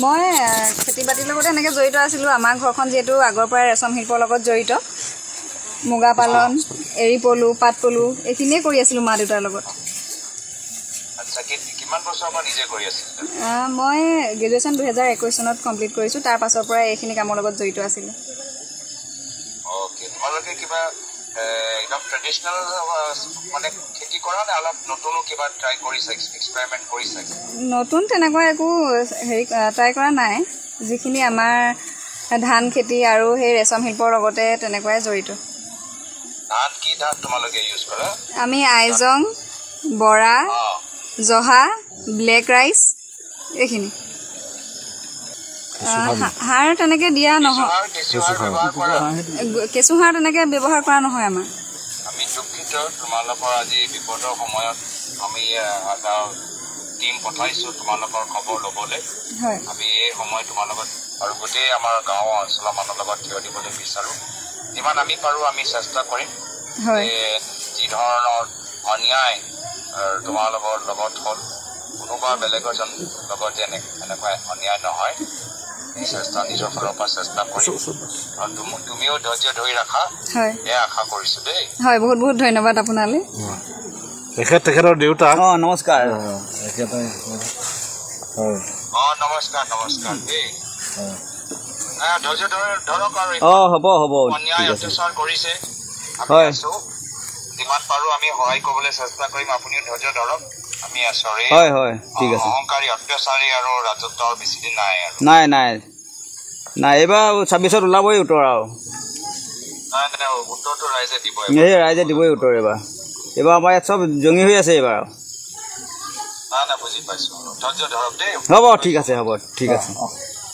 মই খেতি বাতিৰ লগতে এনেকৈ জড়িত আছিলোঁ। আমাৰ ঘৰখন যিহেতু আগৰ পৰাই ৰেচম শিল্পৰ লগত জড়িত, মুগা পালন, এৰী পলু, পাট পলু এইখিনিয়ে কৰি আছিলোঁ মা দেউতাৰ লগত। মই গ্ৰেজুৱেশ্যন 2021 চনত কমপ্লিট কৰিছোঁ। তাৰ পাছৰ পৰা এইখিনি কামৰ লগত জড়িত আছিলোঁ। নতুন তেনেকুৱা একো হেৰি ট্ৰাই কৰা নাই। যিখিনি আমাৰ ধান খেতি আৰু সেই ৰেচম শিল্পৰ লগতে তেনেকুৱাই জড়িত। আমি আইজং, বৰা, জহা, ব্লেক ৰাইচ এইখিনি। সাৰ তেনেকৈ দিয়া নহয়, কেঁচু সাৰ তেনেকৈ ব্যৱহাৰ কৰা নহয় আমাৰ। আমি দুঃখিত তোমালোকৰ আজি বিপদৰ সময়ত আমি টিম পঠাইছোঁ তোমালোকৰ খবৰ ল'বলৈ। আমি এই সময় তোমাৰ লগত আৰু গোটেই আমাৰ গাঁও অঞ্চলৰ মানুহৰ লগত থিয় দিবলৈ বিচাৰোঁ। যিমান আমি পাৰোঁ আমি চেষ্টা কৰিম। যি ধৰণৰ অন্যায় তোমালোকৰ লগত হ'ল, কোনোবা বেলেগৰ লগত যেনে এনেকুৱা অন্যায় নহয়, চেষ্টা নিজৰ ফালৰ পৰা চেষ্টা কৰিম। আৰু তুমিও ধৈৰ্য ধৰি ৰাখা, এয়া আশা কৰিছোঁ দেই। হয়, বহুত বহুত ধন্যবাদ আপোনালৈ। তেখেতৰ দেউতা। নমস্কাৰ। নমস্কাৰ দেই। ধৈৰ্য ধৰক আৰু হ'ব অন্যায় অত্যাচাৰ কৰিছে। হয়, যিমান পাৰোঁ আমি সহায় কৰিবলৈ চেষ্টা কৰিম। আপুনিও ধৈৰ্য ধৰক। আমি আছোঁ। হয়, ঠিক আছে। অহংকাৰী অত্যাচাৰী আৰু ৰাজত্বৰ বেছিদিন নাই আৰু। নাই এইবাৰ 26ত ওলাবই উত্তৰ আৰু। উত্তৰটো ৰাইজে দিব। ৰাইজে দিবই উত্তৰ এইবাৰ আমাৰ ইয়াত চব জঙি হৈ আছে এইবাৰ। বুজি পাইছোঁ। ধৈৰ্য ধৰক দেই। হ'ব, ঠিক আছে।